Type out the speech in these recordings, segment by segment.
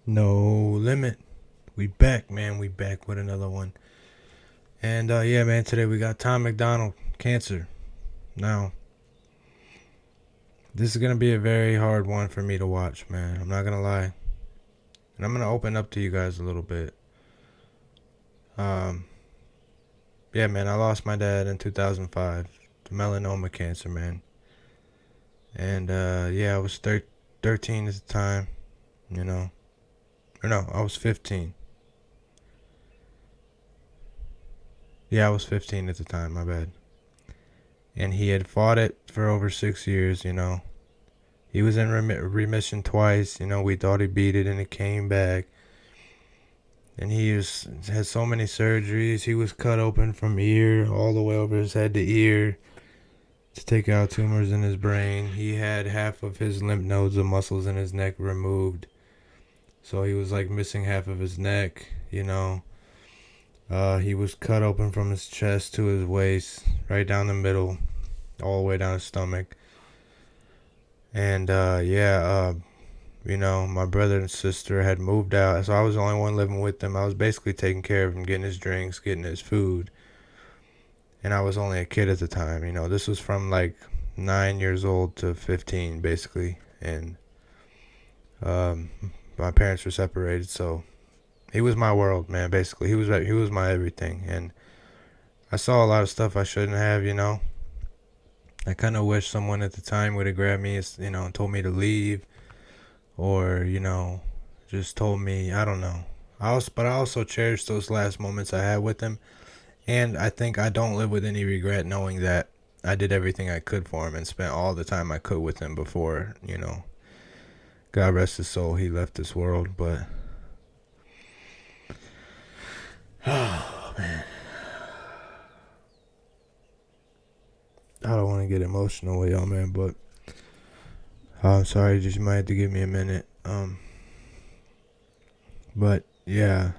No limit. We back, man. We back with another one. And yeah, man, today we got Tom Macdonald, cancer. Now, this is gonna be a very hard one for me to watch, man. I'm not gonna lie. And I'm gonna open up to you guys a little bit. Um, yeah, man, I lost my dad in 2005 to melanoma cancer, man. And yeah, I was 13 at the time, you know. Or no, I was 15. Yeah, I was 15 at the time, my bad. And he had fought it for over 6 years, you know. He was in remission twice, you know. We thought he beat it and it came back. And had so many surgeries. He was cut open from ear all the way over his head to ear to take out tumors in his brain. He had half of his lymph nodes and muscles in his neck removed. So he was like missing half of his neck, you know. He was cut open from his chest to his waist, right down the middle, all the way down his stomach. And yeah, you know, my brother and sister had moved out, so I was the only one living with them. I was basically taking care of him, getting his drinks, getting his food. And I was only a kid at the time, you know. This was from like 9 years old to 15, basically. And um, my parents were separated, so he was my world, man. Basically, he was my everything. And I saw a lot of stuff I shouldn't have, you know. I kind of wish someone at the time would have grabbed me, you know, and told me to leave, or you know, just told me, I don't know. But I also cherish those last moments I had with him, and I think I don't live with any regret knowing that I did everything I could for him and spent all the time I could with him before, you know, God rest his soul, he left this world. But oh man, I don't want to get emotional with y'all, man, but I'm sorry, just you might have to give me a minute. But yeah,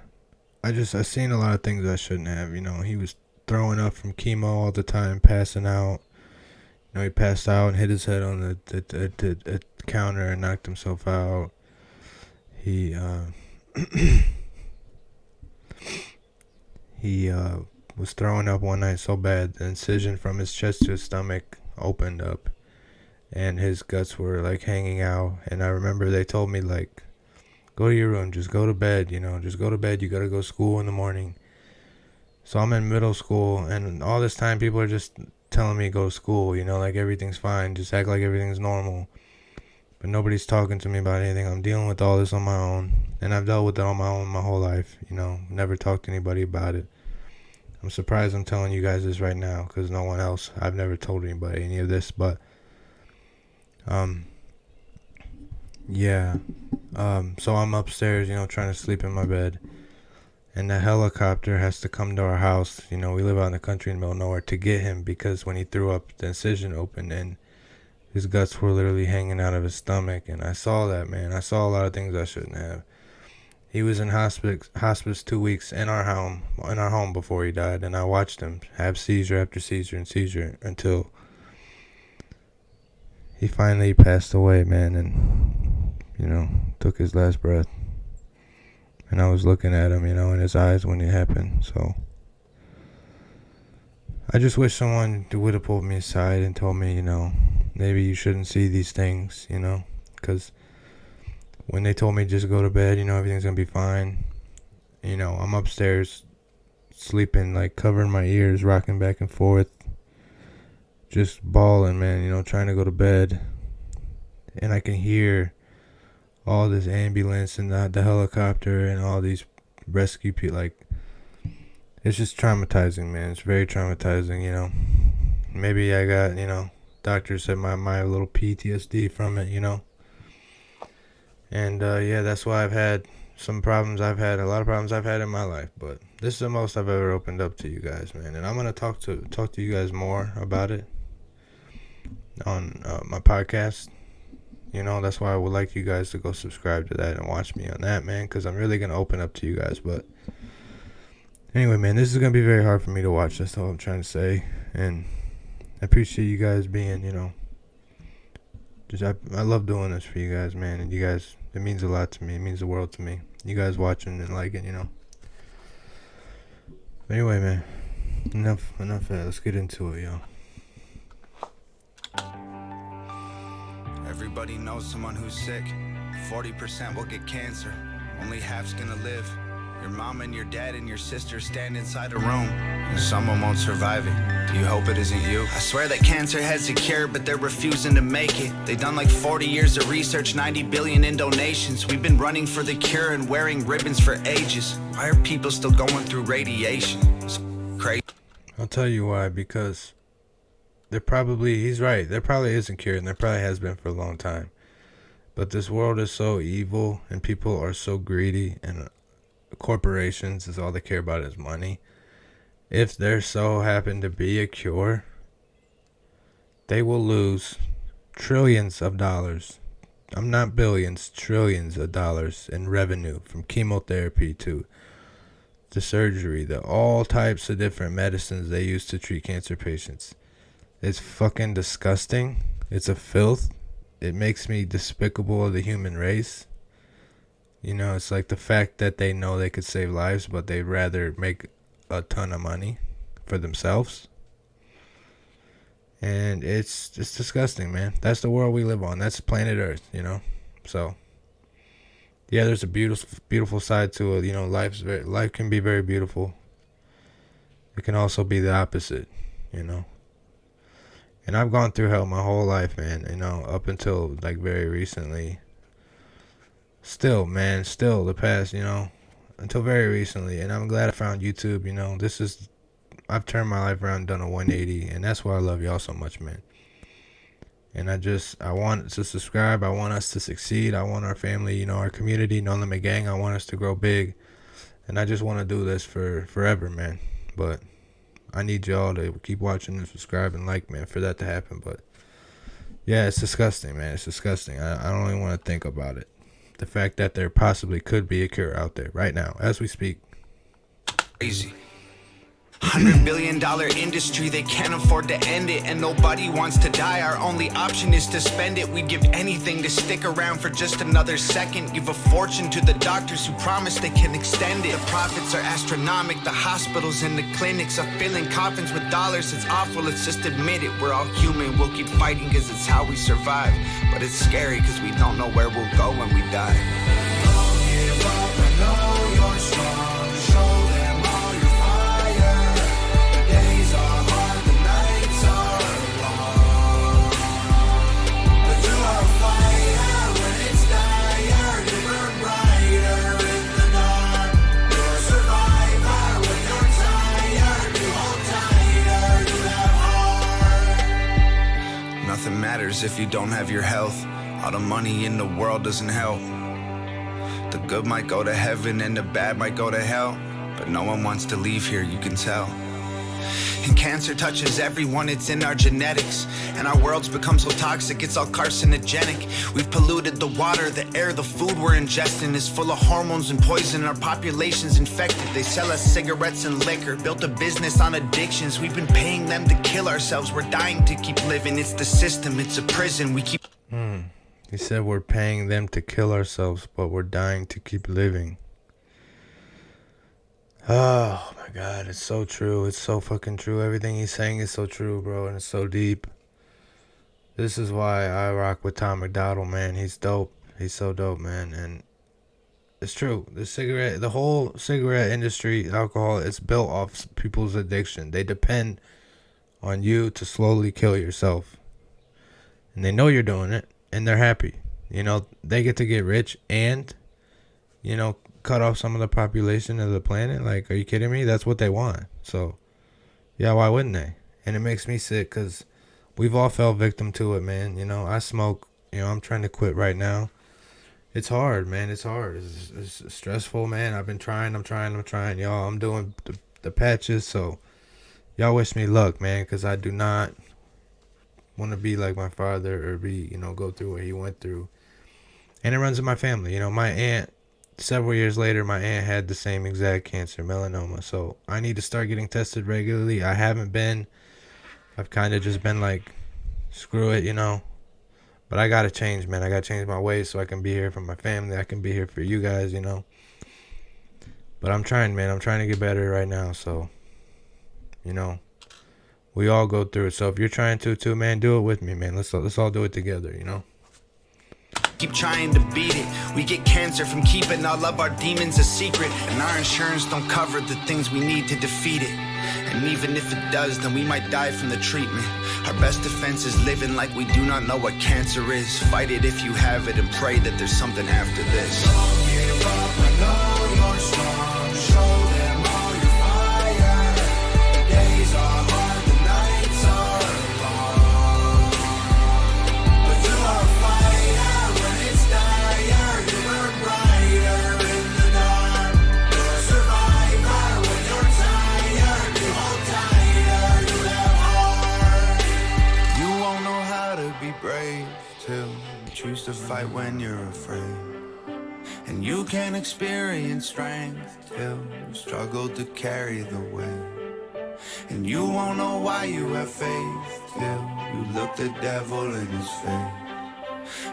I seen a lot of things I shouldn't have. You know, he was throwing up from chemo all the time, passing out. You know, he passed out and hit his head on the counter and knocked himself out. He he was throwing up one night so bad the incision from his chest to his stomach opened up, and his guts were like hanging out. And I remember they told me like, go to your room, just go to bed. You know, just go to bed. You gotta go to school in the morning. So I'm in middle school, and all this time people are just telling me to go to school, you know, like everything's fine, just act like everything's normal. But nobody's talking to me about anything. I'm dealing with all this on my own, and I've dealt with it on my own my whole life, you know, never talked to anybody about it. I'm surprised I'm telling you guys this right now, because no one else, I've never told anybody any of this, but, um, yeah, so I'm upstairs, you know, trying to sleep in my bed. And the helicopter has to come to our house. You know, we live out in the country in the middle of nowhere to get him because when he threw up, the incision opened and his guts were literally hanging out of his stomach. And I saw that, man. I saw a lot of things I shouldn't have. He was in hospice 2 weeks in our home before he died, and I watched him have seizure after seizure and seizure until he finally passed away, man, and you know, took his last breath. And I was looking at him, you know, in his eyes when it happened. So I just wish someone would have pulled me aside and told me, you know, maybe you shouldn't see these things, you know, because when they told me just go to bed, you know, everything's gonna be fine. You know, I'm upstairs sleeping, like covering my ears, rocking back and forth, just bawling, man, you know, trying to go to bed. And I can hear all this ambulance and the helicopter and all these rescue people. Like, it's just traumatizing, man. It's very traumatizing, you know. Maybe I got, you know, doctors said my little PTSD from it, you know. And yeah, that's why I've had some problems. I've had a lot of problems I've had in my life, but this is the most I've ever opened up to you guys, man. And I'm gonna talk to you guys more about it on my podcast. You know, that's why I would like you guys to go subscribe to that and watch me on that, man, because I'm really going to open up to you guys. But anyway, man, this is going to be very hard for me to watch. That's all I'm trying to say. And I appreciate you guys being, you know, I love doing this for you guys, man. And you guys, it means a lot to me. It means the world to me. You guys watching and liking, Anyway, man. Enough of that. Let's get into it, yo. Everybody knows someone who's sick. 40% will get cancer. Only half's gonna live. Your mom and your dad and your sister stand inside a room, and someone won't survive it. Do you hope it isn't you? I swear that cancer has a cure, but they're refusing to make it. They've done like 40 years of research, 90 billion in donations. We've been running for the cure and wearing ribbons for ages. Why are people still going through radiation? It's crazy. I'll tell you why, because he's right. There probably is a cure, and there probably has been for a long time. But this world is so evil, and people are so greedy, and corporations is all they care about is money. If there so happen to be a cure, they will lose trillions of dollars. I'm not billions, trillions of dollars in revenue from chemotherapy to the surgery, the all types of different medicines they use to treat cancer patients. It's fucking disgusting. It's a filth. It makes me despicable of the human race. It's like the fact that they know they could save lives, but they'd rather make a ton of money for themselves. And it's just disgusting, man. That's the world we live on. That's planet Earth, So, yeah, there's a beautiful side to it. Life can be very beautiful. It can also be the opposite, And I've gone through hell my whole life, man, up until like very recently. Still the past, until very recently. And I'm glad I found YouTube. I've turned my life around, done a 180, and that's why I love y'all so much, man. And I want to subscribe. I want us to succeed. I want our family, our community, No Limit Gang. I want us to grow big. And I just want to do this for forever, man. But I need y'all to keep watching and subscribe and like, man, for that to happen. But yeah, it's disgusting, man. It's disgusting. I don't even want to think about it. The fact that there possibly could be a cure out there right now as we speak. Crazy. $100 billion industry, they can't afford to end it, and nobody wants to die. Our only option is to spend it. We'd give anything to stick around for just another second. Give a fortune to the doctors who promise they can extend it. The profits are astronomical, the hospitals and the clinics are filling coffins with dollars. It's awful, let's just admit it. We're all human, we'll keep fighting cause it's how we survive. But it's scary cause we don't know where we'll go when we die. Don't give up, I know you're strong. Nothing matters if you don't have your health. All the money in the world doesn't help. The good might go to heaven and the bad might go to hell, but no one wants to leave here, you can tell. And cancer touches everyone, it's in our genetics. And our world's become so toxic, it's all carcinogenic. We've polluted the water, the air, the food we're ingesting is full of hormones and poison. Our population's infected. They sell us cigarettes and liquor, built a business on addictions. We've been paying them to kill ourselves. We're dying to keep living. It's the system, it's a prison. We keep... He said we're paying them to kill ourselves, but we're dying to keep living. Oh my God, it's so true. It's so fucking true. Everything he's saying is so true, bro, and it's so deep. This is why I rock with Tom Macdonald, man. He's dope. He's so dope, man. And it's true. The whole cigarette industry, alcohol, it's built off people's addiction. They depend on you to slowly kill yourself. And they know you're doing it, and they're happy. They get to get rich and, cut off some of the population of the planet. Like, are you kidding me? That's what they want. So, yeah, why wouldn't they? And it makes me sick because we've all fell victim to it, man. I smoke. I'm trying to quit right now. It's hard, man. It's hard. It's stressful, man. I've been trying. I'm trying. Y'all, I'm doing the patches. So, y'all wish me luck, man, because I do not want to be like my father or go through what he went through. And it runs in my family. My aunt, several years later, my aunt had the same exact cancer, melanoma. So I need to start getting tested regularly. I haven't been. I've kind of just been like, screw it, But I gotta change, man. I gotta change my ways so I can be here for my family. I can be here for you guys, you know. But I'm trying, man. I'm trying to get better right now. So, you know, we all go through it. So if you're trying to too, man, do it with me, man. Let's all do it together, you know. Keep trying to beat it. We get cancer from keeping all of our demons a secret, and our insurance don't cover the things we need to defeat it. And even if it does, then we might die from the treatment. Our best defense is living like we do not know what cancer is. Fight it if you have it and pray that there's something after this. Don't give up, I know you're strong. Show them all your fire. The days are hard, the nights are long. But you are a fighter when it's dire. You burn brighter in the dark. You're a survivor when you're tired. You hold tighter, you have heart. You won't know how to be brave till you choose to fight when you're afraid. And you can experience strength till you struggle to carry the weight. And you won't know why you have faith till you look the devil in his face.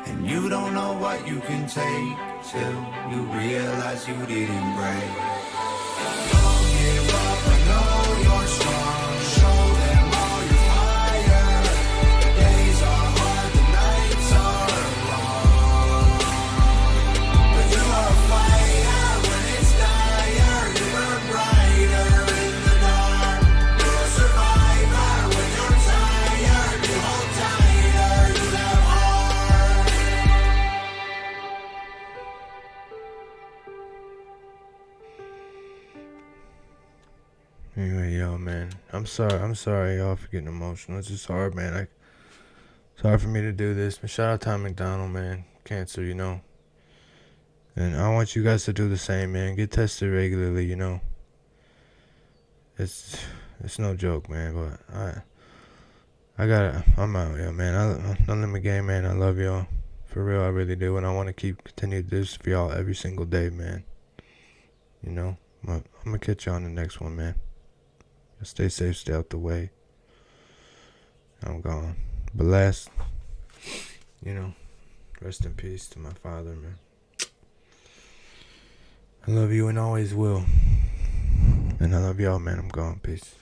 And you don't know what you can take till you realize you didn't break. Don't give up, I know you're strong. Show them all your fire. The days are hard, the nights are long. But you are a fighter when it's dire. You burn brighter in the dark. You're a survivor when you're tired. You hold tighter, you have heart. Anyway, yo, man, I'm sorry, y'all, for getting emotional. It's just hard, man. It's hard for me to do this. But shout out to Macdonald, man. Cancer, you know. And I want you guys to do the same, man. Get tested regularly, you know. It's no joke, man. But I'm out, yeah, man. No limit game, man. I love y'all. For real, I really do. And I want to continue this for y'all every single day, man. You know. I'm going to catch y'all on the next one, man. Stay safe, stay out the way. I'm gone. But last, you know, rest in peace to my father, man. I love you and always will. And I love y'all, man. I'm gone. Peace.